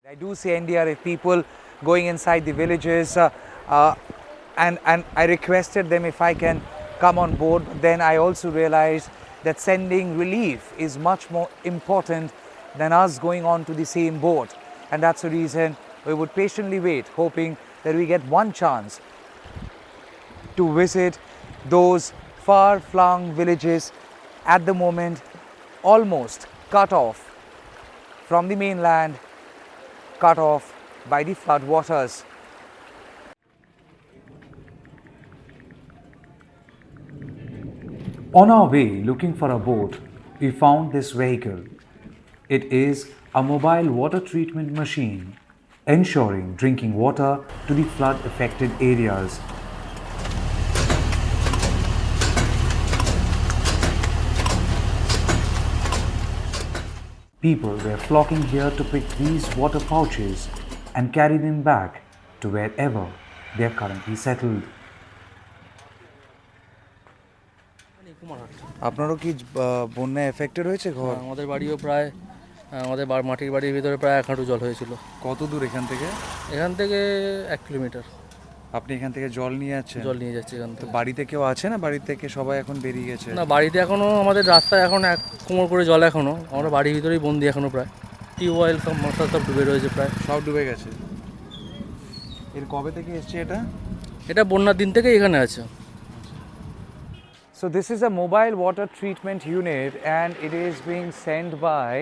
I do see NDRF people going inside the villages and I requested them if I can come on board. But then I also realized that sending relief is much more important than us going on to the same boat. And that's the reason we would patiently wait, hoping that we get one chance to visit those far-flung villages at the moment almost cut off from the mainland, cut off by the flood waters. On our way looking for a boat, we found this vehicle. It is a mobile water treatment machine, ensuring drinking water to the flood affected areas. People were flocking here to pick these water pouches and carry them back to wherever they are currently settled. আপনারও কি বন্যায় affected হয়েছে ঘর? আমাদের বাড়িও প্রায় আমাদের মাটির বাড়ির ভিতরে প্রায় 1 হাঁটু জল হয়েছিল। কত দূর এখান থেকে? এখান থেকে 1 কিলোমিটার। আপনি এখান থেকে জল নিয়ে যাচ্ছেন? জল নিয়ে যাচ্ছি এখান থেকে। বাড়িতে কেউ আছে না? বাড়ি থেকে সবাই এখন বেরিয়ে গেছে? না, বাড়িতে এখনও আমাদের রাস্তায় এখন 1 কোমর করে জল এখনও। আমরা বাড়ির ভিতরেই বন্দি এখনও প্রায়। টিউবওয়েল সব মশলা সব ডুবে রয়েছে প্রায়। সব ডুবে গেছে। এর কবে থেকে এসছে এটা? এটা বন্যার দিন থেকেই এখানে আছে। So this is a mobile water treatment unit and it is being sent by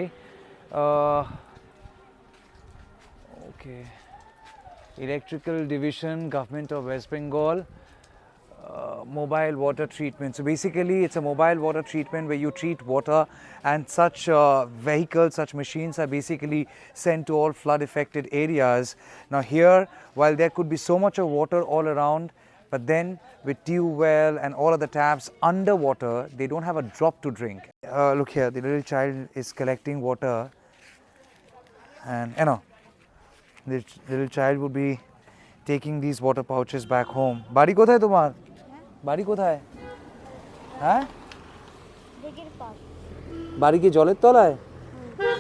Electrical Division, Government of West Bengal, mobile water treatment. So basically it's a mobile water treatment where you treat water, and such vehicles, such machines are basically sent to all flood affected areas. Now here, while there could be so much of water all around, but then with tube well and all of the taps underwater, they don't have a drop to drink. Look here, the little child is collecting water, and the little child would be taking these water pouches back home. Bari kothay tomar? Bari kothay? হ্যাঁ? বাড়ি কি জলের তলায়?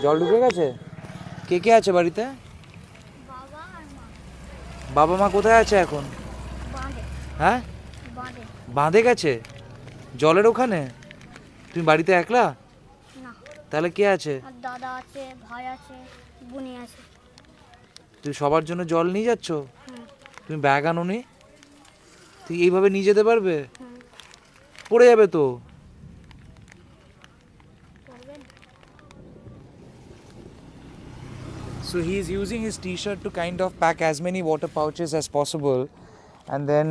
জল ঢুকে গেছে? কে কে আছে বাড়িতে? বাবা আর মা। বাবা মা কোথায় আছে এখন? বাঁধে। হ্যাঁ? বাঁধে। বাঁধে গেছে? জলের ওখানে? তুমি বাড়িতে একলা? না। তাহলে কে আছে? দাদা আছে, ভাই আছে, বোনি আছে। তুই সবার জন্য জল নিয়ে যাচ্ছ? তুমি ব্যাগ আনোনি? তুই এইভাবে নিয়ে যেতে পারবে? পড়ে যাবে তো। So he is using his t-shirt to kind of pack as many water pouches as possible, and then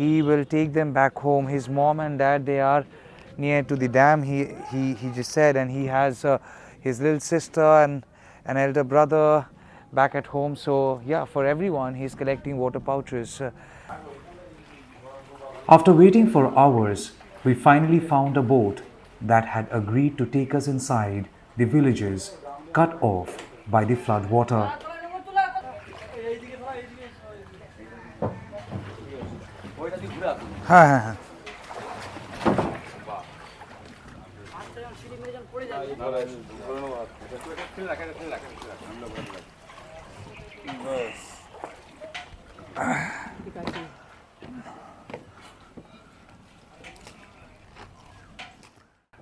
he will take them back home. His mom and dad, they are near to the dam, he just said, and he has his little sister and an elder brother back at home. So yeah, for everyone he's collecting water pouches. After waiting for hours, we finally found a boat that had agreed to take us inside the villages cut off by the flood water.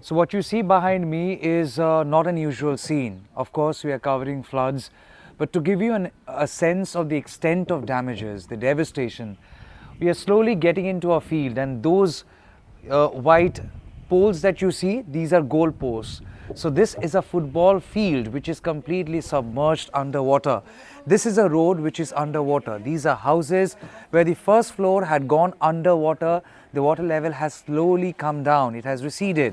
So what you see behind me is not an usual scene. Of course, we are covering floods, but to give you a sense of the extent of damages, the devastation, we are slowly getting into a field, and those white poles that you see, these are goal posts. So this is a football field which is completely submerged underwater. This is a road which is underwater. These are houses where the first floor had gone underwater. The water level has slowly come down. It has receded.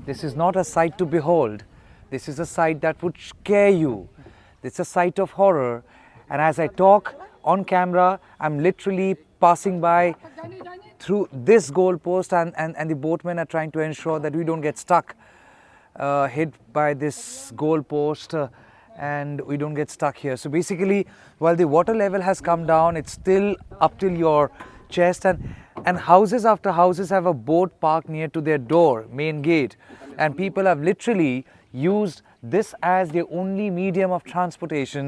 This is not a sight to behold. This is a sight that would scare you. It's a sight of horror. And as I talk on camera, I'm literally passing by through this goalpost, and the boatmen are trying to ensure that we don't get stuck, hit by this goalpost, and we don't get stuck here. So basically, while the water level has come down, it's still up till your chest, And houses after houses have a boat parked near to their door, main gate. And people have literally used this as their only medium of transportation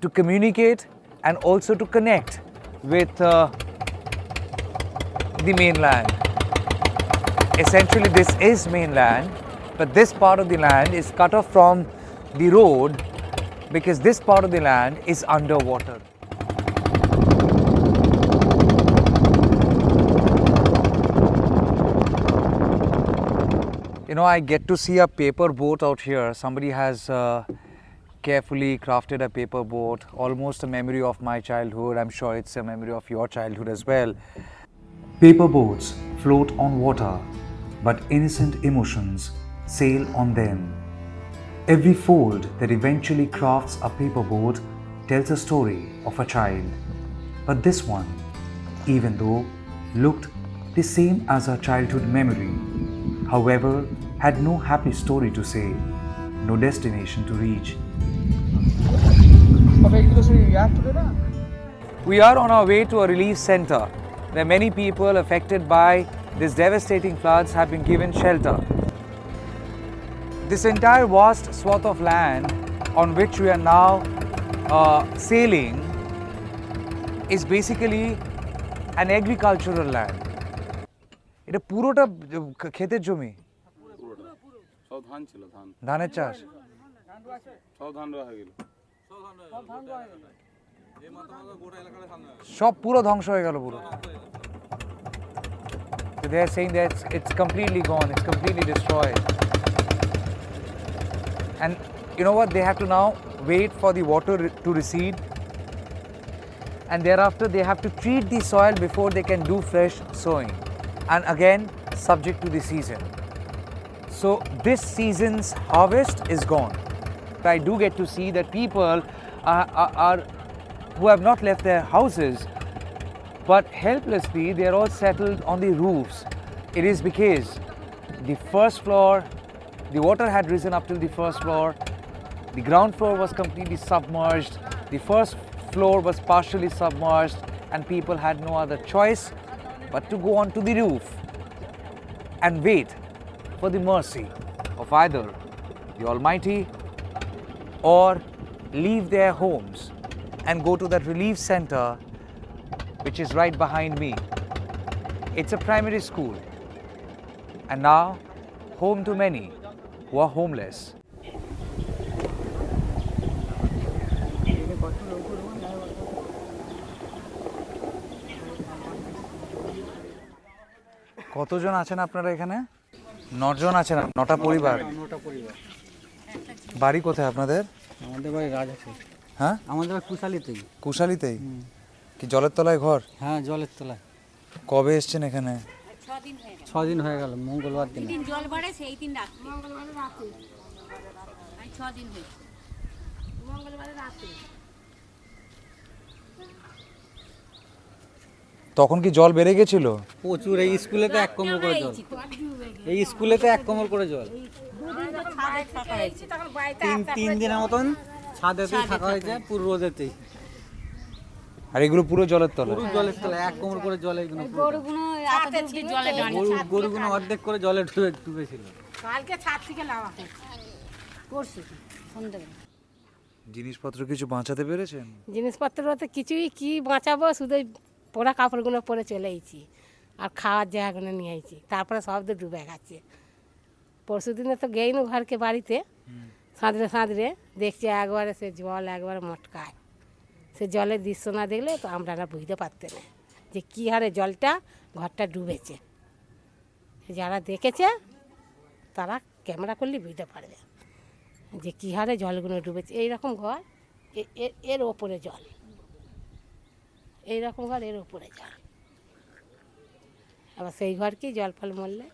to communicate and also to connect with the mainland. Essentially, this is mainland, but this part of the land is cut off from the road because this part of the land is underwater. You know, I get to see a paper boat out here. Somebody has carefully crafted a paper boat, almost a memory of my childhood. I'm sure it's a memory of your childhood as well. Paper boats float on water, but innocent emotions sail on them. Every fold that eventually crafts a paper boat tells a story of a child. But this one, even though looked the same as our childhood memory, however, had no happy story to say, no destination to reach. We are on our way to a relief center where many people affected by these devastating floods have been given shelter. This entire vast swath of land on which we are now sailing is basically an agricultural land. এটা পুরোটা ক্ষেতের জমি সব ধান ছিল ধান ধানের চাষ সব ধান রয়ে গেল সব পুরো ধ্বংস হয়ে গেল পুরো So they are saying that it's completely gone, it's completely destroyed. And you know what, they have to now wait for the water to recede, and thereafter they have to treat the soil before they can do fresh sowing, and again subject to the season. So this season's harvest is gone. But I do get to see that people are who have not left their houses, but helplessly they are all settled on the roofs. It is because the first floor, the water had risen up till the first floor, the ground floor was completely submerged, the first floor was partially submerged, and people had no other choice but to go onto the roof and wait for the mercy of either the Almighty or leave their homes and go to that relief center which is right behind me. It's a primary school and now home to many who are homeless. কতজন আছেন আপনারা এখানে? 9 জন আছেন, 9টা পরিবার। বাড়ি কোথায় আপনাদের? আমাদের বাড়ি রাজাপুর। হ্যাঁ, আমাদের বাড়ি কুশালিতেই। কুশালিতেই? কি জলের তলায় ঘর? হ্যাঁ, জলের তলায়। কবে এসেছেন এখানে? 6 দিন হয়ে গেল, মঙ্গলবার দিন। দিন জল বাড়ে সেই দিন রাতে, মঙ্গলবার রাতে। আমি 6 দিন হয়েছে, মঙ্গলবার রাতে। তখন কি জল বেড়ে গেছিল? প্রচুর, এই স্কুলেতে 1 কোমর করে জল। এই স্কুলেতে 1 কোমর করে জল। দুদিন তো ছাদে থাকা হয়েছে, তখন বাড়িতে 3 দিনের মতন ছাদেতেই থাকা হয়েছে, পুরো রোদেতেই। আর এগুলো পুরো জলের তলায়? পুরো জলের তলায় 1 কোমর করে জল। এগুলো গরুগুলো এত দূর জলে দাঁড়িয়ে, গরুগুলো অর্ধেক করে জলে ডুবেছিল। কালকে ছাদ থেকে লাভা হয়েছে, করছি সন্ধ্যাবেলা। জিনিসপত্র কিছু বাঁচাতে পেরেছেন? জিনিসপত্র তো কিছুই কি বাঁচাবো, শুধু পোড়া কাপড়গুলো পরে চলে এসেছি আর খাওয়ার জায়গাগুলো নিয়ে আইছি, তারপরে সব তো ডুবে গেছে। পরশু দিনে তো গেইনি ঘরকে বাড়িতে, সাঁতরে দেখছি একবারে সে জল একবারে মটকায়। সে জলের দৃশ্য না দেখলে তো আমরা না বুঝতে পারতেন না যে কী হারে জলটা ঘরটা ডুবেছে। যারা দেখেছে তারা ক্যামেরা করলে বুঝতে পারবে যে কী হারে জলগুলো ডুবেছে। এইরকম ঘর, এর ওপরে জল, এইরকম ঘর, এর উপরে জল। আবার সেই ঘরকেই জল ফল মরলে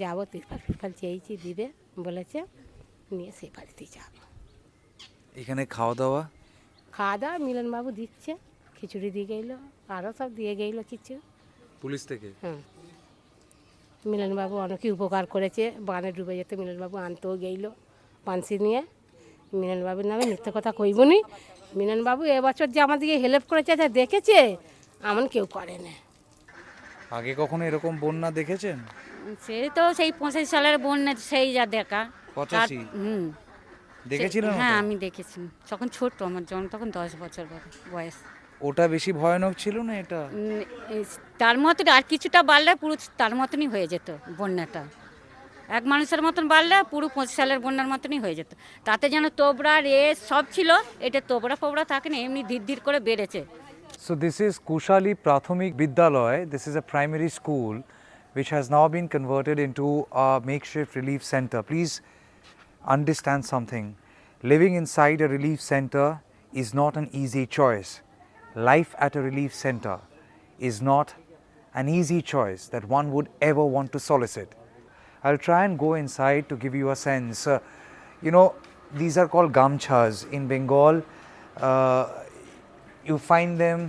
যাবো, তিরপাল চেয়েছি দিবে বলেছে, নিয়ে সেই বাড়িতেই যাব। এখানে খাওয়া দাওয়া মিলনবাবু দিচ্ছে, খিচুড়ি দিয়ে গেলো, আরও সব দিয়ে গেলো কিছু পুলিশ থেকে। হ্যাঁ, মিলনবাবু অনেকই উপকার করেছে। বানে ডুবে যেতে মিলনবাবু আনতেও গেলো পানসি নিয়ে। মিলনবাবুর নামে মিথ্যে কথা কইবনি। মিলনবাবু এবছর যে আমাদেরকে হেল্প করেছে, যা দেখেছে এমন কেউ করে না। আগে কখনো এরকম বন্যা দেখেছেন? সে তো সেই 85 সালের বন্যা সেই যা দেখা। 85? হুম। দেখেছিলেন হ্যাঁ ওটা? আমি দেখেছি, তখন ছোট, আমার জন্ম তখন 10 বছর বয়স। ওটা বেশি ভয়ানক ছিল না এটা? তার মতন আর কিছুটা বাড়লে পুরো তার মতনই হয়ে যেত বন্যাটা। এক মানুষের মতন বাড়লে পুরো 25 সালের বন্যার মতনই হয়ে যেত। তাতে যেন তোবড়া রেস সব ছিল, এটা তোবড়া ফোবড়া থাকে না, এমনি ধীর ধীর করে বেড়েছে। So this is Kushali Prathomik Vidyalaya. This is a primary school which has now been converted into a makeshift relief center. Please understand something. Living inside a relief center is not an easy choice. Life at a relief center is not an easy choice that one would ever want to solicit. I'll try and go inside to give you a sense. You know, these are called gamchas in Bengal. You find them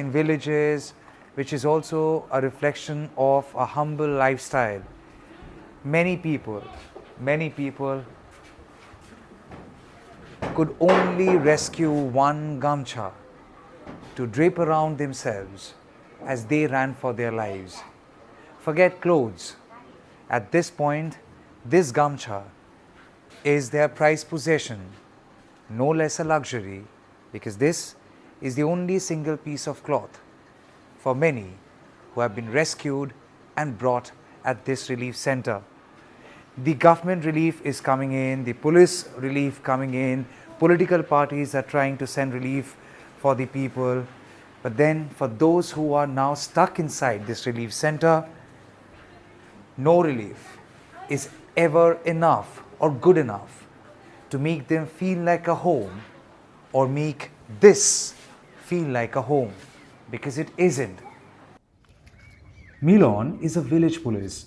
in villages, which is also a reflection of a humble lifestyle. Many people could only rescue one gamcha to drape around themselves as they ran for their lives. Forget clothes. At this point, this gamcha is their prized possession, no less a luxury, because this is the only single piece of cloth for many who have been rescued and brought at this relief center. The government relief is coming in, the police relief coming in, political parties are trying to send relief for the people, but then for those who are now stuck inside this relief center, no relief is ever enough or good enough to make them feel like a home or make this feel like a home, because it isn't. Milon is a village police.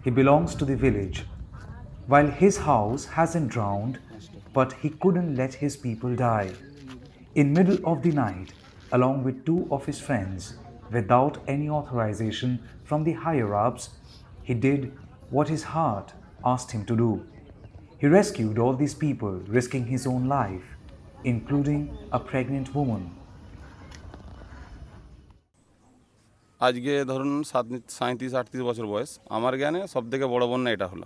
He belongs to the village. While his house hasn't drowned, but he couldn't let his people die. In middle of the night, along with two of his friends, without any authorization from the higher-ups, he did what his heart asked him to do. He rescued all these people, risking his own life, including a pregnant woman. আজকে ধরুন 37-38 বছর বয়স, আমার জ্ঞানে সব থেকে বড় বন্যা এটা হলো।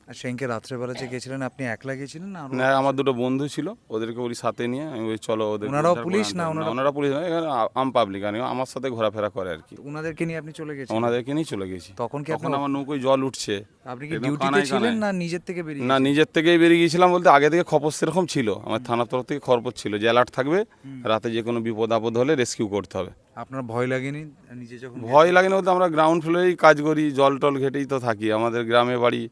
আর সেদিনকে রাত্রেবেলা যে গেছিলেন, আপনি একলা গেছিলেন না? না, আমার দুটো বন্ধু ছিল, ওদেরকে ওই সাথে নিয়ে আমি ওই চলো ওদের। ওনারাও পুলিশ না? ওনারা পুলিশ না, এখানে আম পাবলিক আর আমার সাথে ঘোরাফেরা করে আর কি। ওনাদেরকে নিয়ে আপনি চলে গেছেন? ওনাদেরকে নিয়ে চলে গেছি। তখন কি তখন আমার নৌকোয় জল উঠছে। আপনি কি ডিউটিতে ছিলেন না নিজের থেকে বেরিয়ে? না, নিজের থেকেই বেরিয়ে গিয়েছিলাম, বলতে আগে থেকে খবর সেরকম ছিল, আমার থানার তরফ থেকে খবর ছিল যে অ্যালার্ট থাকবে, রাতে যে কোনো বিপদ আপদ হলে রেস্কিউ করতে হবে। আপনার ভয় লাগেনি নিজে যখন? ভয় লাগেনি বলতে আমরা গ্রাউন্ড ফ্লোরেই কাজ করি, জল টল ঘেটেই তো থাকি, আমাদের গ্রামে বাড়ি,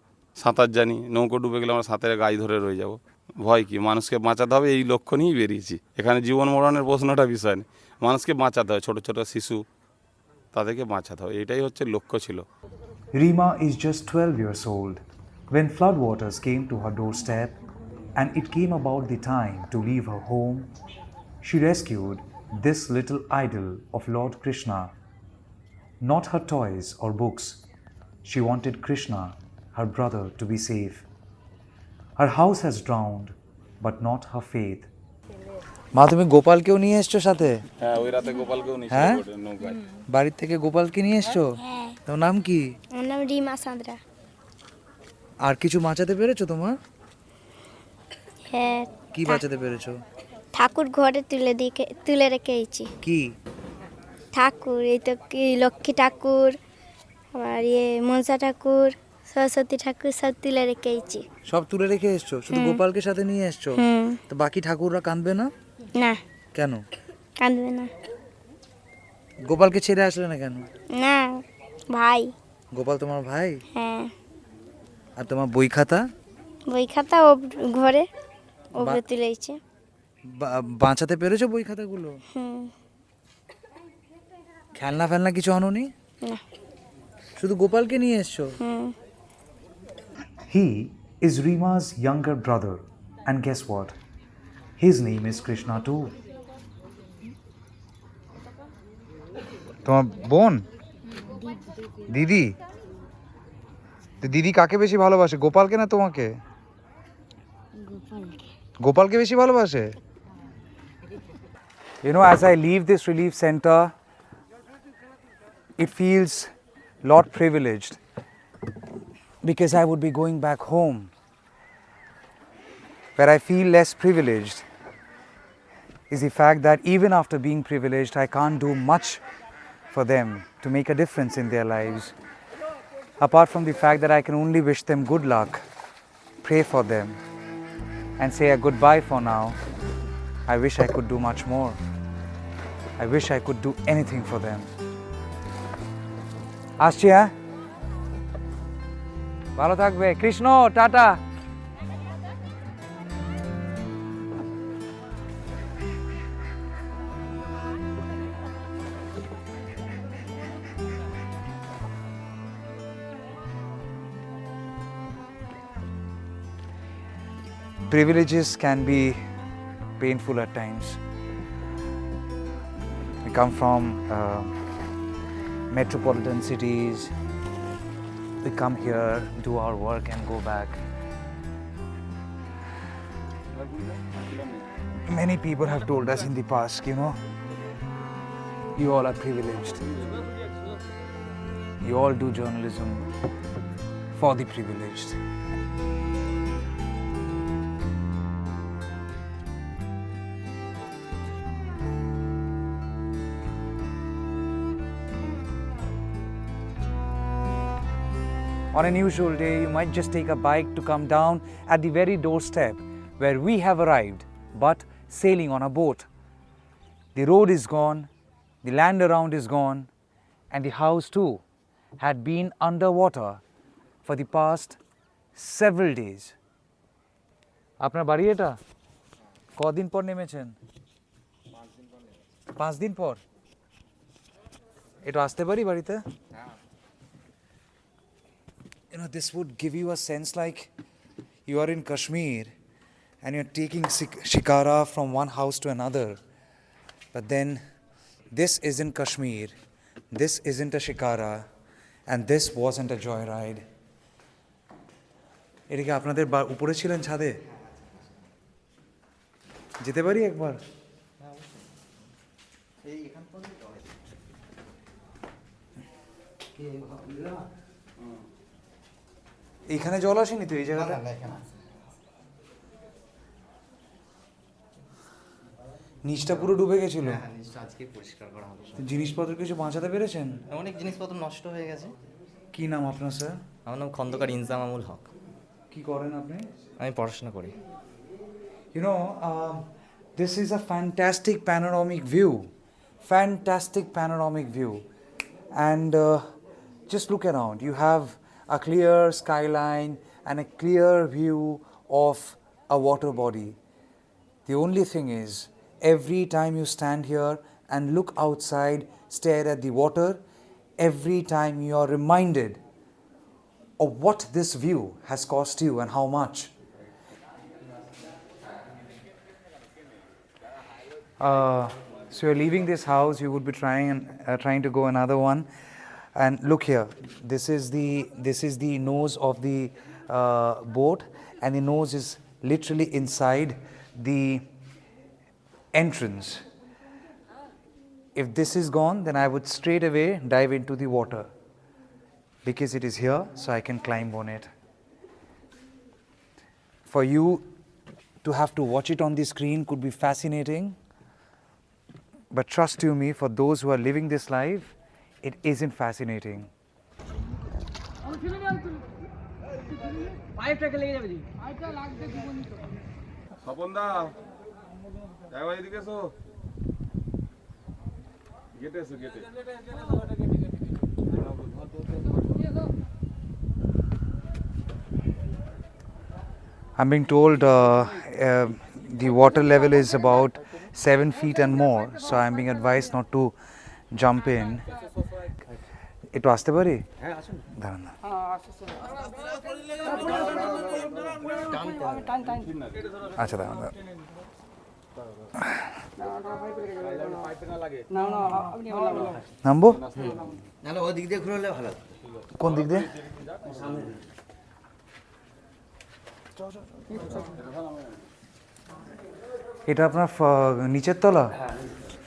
সাঁতার জানি, নৌকো ডুবে গেলে আমরা সাঁতারে গায়ে ধরে রয়ে যাব। ভয় কি, মানুষকে বাঁচাতে হবে এই লক্ষ্য নিয়েই বেরিয়েছি। এখানে জীবন মরণের প্রশ্নটা বিষয় নেই, মানুষকে বাঁচাতে হবে, ছোট ছোট শিশু তাদেরকে বাঁচাতে হবে, এটাই হচ্ছে লক্ষ্য ছিল। Rima is just 12 years old when floodwaters came to her doorstep and it came about the time to leave her home. She rescued this little idol of Lord Krishna. Not her toys or books. She wanted Krishna, her brother, to be safe. Her house has drowned, but not her faith. মা, তুমি গোপালকেও নিয়ে এসছো সাথে? হ্যাঁ, ওই রাতে গোপালকেও নিয়ে হ্যাঁ? নৌকায় বাড়ির থেকে গোপালকে নিয়ে এসছো? তোমার নাম কি? আমার নাম রিমা সাঁতরা। আর কিছু বাঁচাতে পেরেছো তোমার? হ্যাঁ। কি বাঁচাতে পেরেছো? ঠাকুর ঘরে তুলে রেখে এসেছি। কি ঠাকুর? এই তো কি লক্ষ্মী ঠাকুর, আবার মনসা ঠাকুর, সরস্বতী ঠাকুর সব তুলে রেখে এসেছি। সব তুলে রেখে এসছো? শুধু গোপালকে সাথে নিয়ে এসছো? তো বাকি ঠাকুররা কাঁদবে না? না। কেন কাঁদবে না? গোপালকে ছেড়ে আসলে না কেন? না, ভাই। গোপাল তোমার ভাই? হ্যাঁ। আর তোমার বই খাতা? বই খাতা ও ঘরে ওপরে তুলে এসেছে। বাঁচাতে পেরেছো বই খাতাগুলো? খেলনা ফেলনা কিছু আনোনি? না। শুধু গোপালকে নিয়ে এসছো? He is Rima's younger brother, and guess what? His name is Krishna too. তোমার বোন? দিদি? তো দিদি কাকে বেশি ভালোবাসে, গোপালকে না তোমাকে? গোপালকে বেশি ভালোবাসে। You know, as I leave this relief center, it feels lot privileged because I would be going back home. Where I feel less privileged is the fact that even after being privileged, I can't do much for them to make a difference in their lives. Apart from the fact that I can only wish them good luck, pray for them, and say a goodbye for now. I wish I could do much more. I wish I could do anything for them. আসছি হ্যাঁ, ভালো থাকবে। Krishna, tata. Privileges can be painful at times. We come from metropolitan cities. We come here, do our work and go back. Many people have told us in the past, you know, you all are privileged. You all do journalism for the privileged. On an usual day, you might just take a bike to come down at the very doorstep where we have arrived, but sailing on a boat. The road is gone, the land around is gone, and the house too had been underwater for the past several days. আপনার বাড়ি এটা? কদিন পর নেমেছেন? 5 দিন পর? এটা আসতে পারি বাড়িতে? You know, this would give you a sense like you are in Kashmir and you're taking shikara from one house to another. But then this isn't Kashmir, this isn't a shikara, and this wasn't a joyride. এটা কি আপনাদের উপরে ছিলেন ছাদে? যেতে পারি একবার? এইখানে জল আসেনি তো এই জায়গাটা? নিচটা পুরো ডুবে গেছিল। আজকে পরিষ্কার করা হলো। জিনিসপত্র কিছু বাঁচাতে পেরেছেন? অনেক জিনিসপত্র নষ্ট হয়ে গেছে। কি নাম আপনার স্যার? আমার নাম খন্দকার ইনজামামুল হক। কি করেন আপনি? আমি পড়াশোনা করি। You know, this is a fantastic panoramic view. Fantastic panoramic view. And just look around. You have a clear skyline and a clear view of a water body. The only thing is, every time you stand here and look outside, stare at the water, every time you are reminded of what this view has cost you and how much. So you're leaving this house, you would be trying to go another one. And look here, this is the nose of the boat, and the nose is literally inside the entrance. If this is gone, then I would straight away dive into the water because it is here, so I can climb on it. For you to have to watch it on the screen could be fascinating, but trust you me, for those who are living this life, it isn't fascinating. স্বপনদা, একবার এদিকে এসো। গেটে এসো, গেটে। I'm being told the water level is about 7 feet and more, so I'm being advised not to jump in. একটু আসতে পারি? হ্যাঁ আসুন। দাঁড়ান না। আচ্ছা দাঁড়ান। নামবো? নাহলে ওই দিক দিয়ে ঘুরে হলে ভালো। কোন দিক দিয়ে? এটা আপনার নিচের তলা?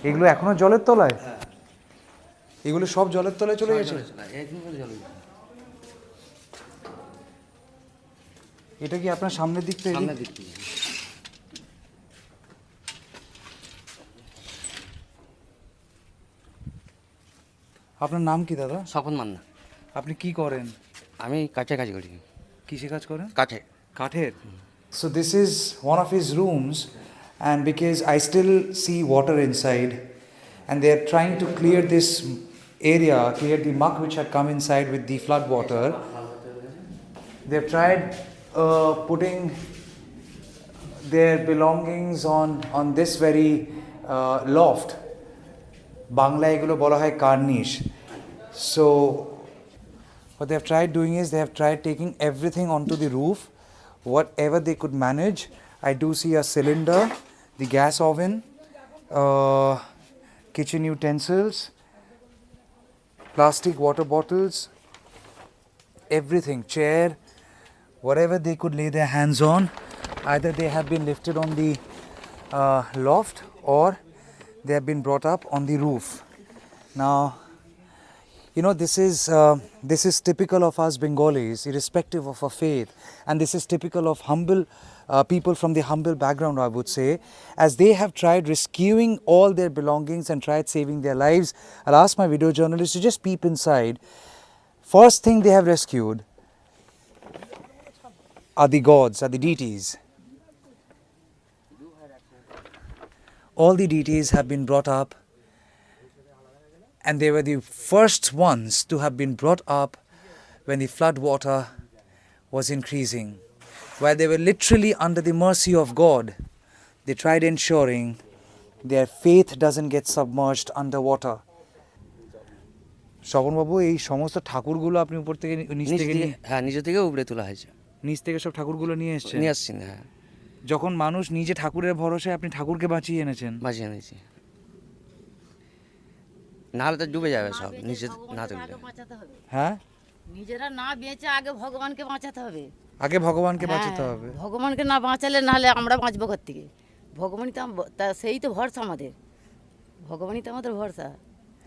এগুলো এখনো জলের তলায়? এগুলো সব জলের তলায় চলে গেছে? এটা কি আপনার সামনের দিকটা? সামনের দিক থেকে আপনার নাম কি দাদা? স্বপন মান্না। আপনি কি করেন? আমি কাঠে কাজ করি। কিসে কাজ করেন? কাঠে। কাঠের? So this is one of his rooms, and because I still see water inside, and they are trying to clear this area, clear the muck which had come inside with the flood water. They've tried putting their belongings on this very loft. Bangla egulo bola hoy karnish. So what they have tried doing is they have tried taking everything onto the roof, whatever they could manage. I do see a cylinder, the gas oven, kitchen utensils, plastic water bottles, everything, chair, whatever they could lay their hands on. Either they have been lifted on the loft or they have been brought up on the roof. Now, you know, this is typical of us Bengalis, irrespective of our faith, and this is typical of humble people from the humble background, I would say, as they have tried rescuing all their belongings and tried saving their lives. I'll ask my video journalist to just peep inside. First thing they have rescued are the gods, are the deities. All the deities have been brought up, and they were the first ones to have been brought up when the flood water was increasing, where they were literally under the mercy of God. They tried ensuring their faith doesn't get submerged underwater. Swapan বাবু, এই সমস্ত ঠাকুরগুলো আপনি উপর থেকে নিচ থেকে হ্যাঁ, নিজে থেকে উপরে তোলা হয়েছে। নিচ থেকে সব ঠাকুরগুলো নিয়ে এসেছেন? নিয়ে আসছি না। হ্যাঁ, যখন মানুষ নিজে ঠাকুরের ভরসায়, আপনি ঠাকুরকে বাঁচিয়ে এনেছেন? বাঁচিয়ে এনেছি, নাহলে তো ডুবে যাবে সব নিচে না তুললে। হ্যাঁ, নিজেরা না বেঁচে আগে ভগবানকে বাঁচাতে হবে। আগে ভগবানকে বাঁচাতে হবে। ভগবানকে না বাঁচালে নাহলে আমরা বাঁচবো কোথা থেকে? ভগবানই তো সেই তো ভরসা আমাদের, ভগবানই তো আমাদের ভরসা।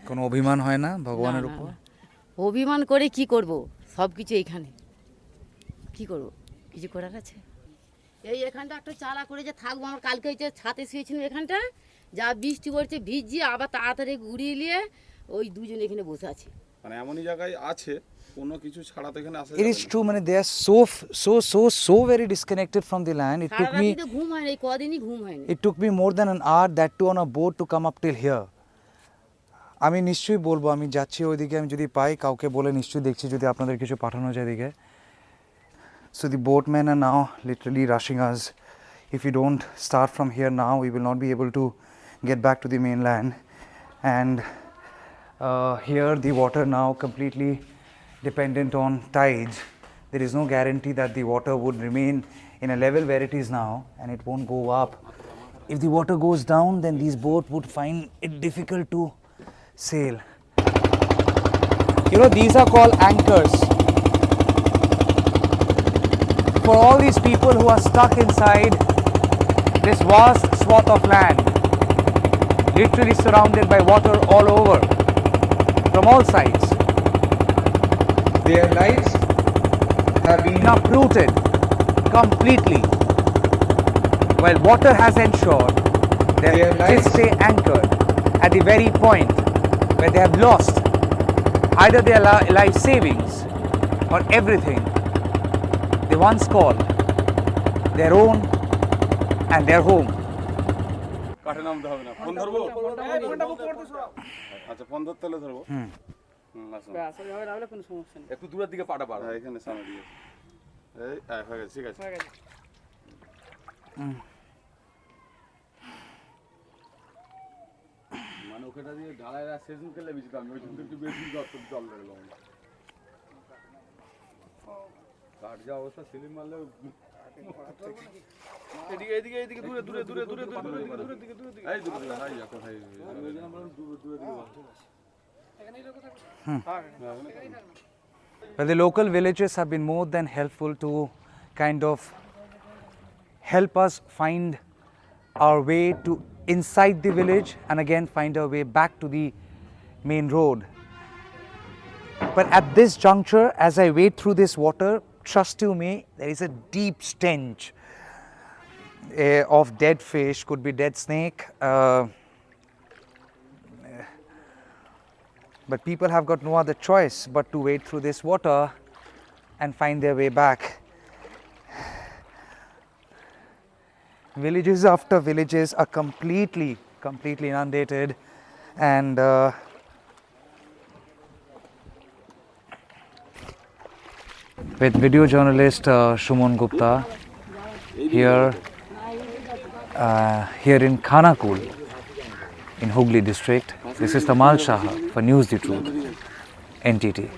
কোনো অভিমান হয় না ভগবানের না, না, উপর? না। অভিমান করে কি করব? সব কিছু এইখানে কি করব? কিছু করার আছে? এই এখানটা একটা চালা করে যে থাকবো। আমার কালকে হচ্ছে ছাতে শুয়েছিলাম এখানটা, যা বৃষ্টি পড়ছে ভিজছি, আবার তাড়াতাড়ি ঘুরিয়ে নিয়ে ওই দুজন এখানে বসে আছি। মানে এমনই জায়গায় আছে কোনো কিছু ছাড়া তো এখানে আসে। It is true, মানে they are so very disconnected from the land. It took me ঘুম হয়নি, কদিনই ঘুম হয়নি। It took me more than an hour, that too on a boat, to come up till here. আমি নিশ্চয়ই বলবো, আমি যাচ্ছি ওইদিকে, আমি যদি পাই কাউকে বলে নিশ্চয়ই দেখছি যদি আপনাদের কিছু পাঠানো যায় দিকে। So the boatmen are now literally rushing us. If we don't start from here now, we will not be able to get back to the mainland. And here the water now completely dependent on tides. There is no guarantee that the water would remain in a level where it is now and it won't go up. If the water goes down, then these boats would find it difficult to sail. You know, these are called anchors. For all these people who are stuck inside this vast swath of land, literally surrounded by water all over, from all sides, their lives have been uprooted completely, while water has ensured that they stay anchored at the very point where they have lost either their life savings or everything they once called their own and their home. কাঠে নামতে হবে না, phone ধরবো? আচ্ছা, phone ধরতে হলে ধরবো। একটু দূরের দিকে পাটা পারো। হ্যাঁ, এখানে সামনে দিয়ে এই হয়ে গেছে, ঠিক আছে। মানে ওখানটা দিয়ে ঢালাই শেষ মুখে লেগেছিলাম, ওই জন্য একটু বেশি জল লাগলো। কাঠ যা অবস্থা, সিলিং মারলে এদিকে এদিকে এদিকে দূরে দূরে দূরে দূরে দূরে দূরে দিকে দূরে দিকে এই দূরে দূরে হাই যা কোথায় দূরে দূরে দিকে। But the local villagers have been more than helpful to kind of help us find our way to inside the village and again find our way back to the main road. But at this juncture, as I wade through this water, trust you me, there is a deep stench of dead fish, could be dead snake. But people have got no other choice but to wade through this water and find their way back. Villages after villages are completely inundated, and with video journalist Shumon Gupta here in Khanakul in Hooghly district. This is Tamal Saha for News the Truth, NTT.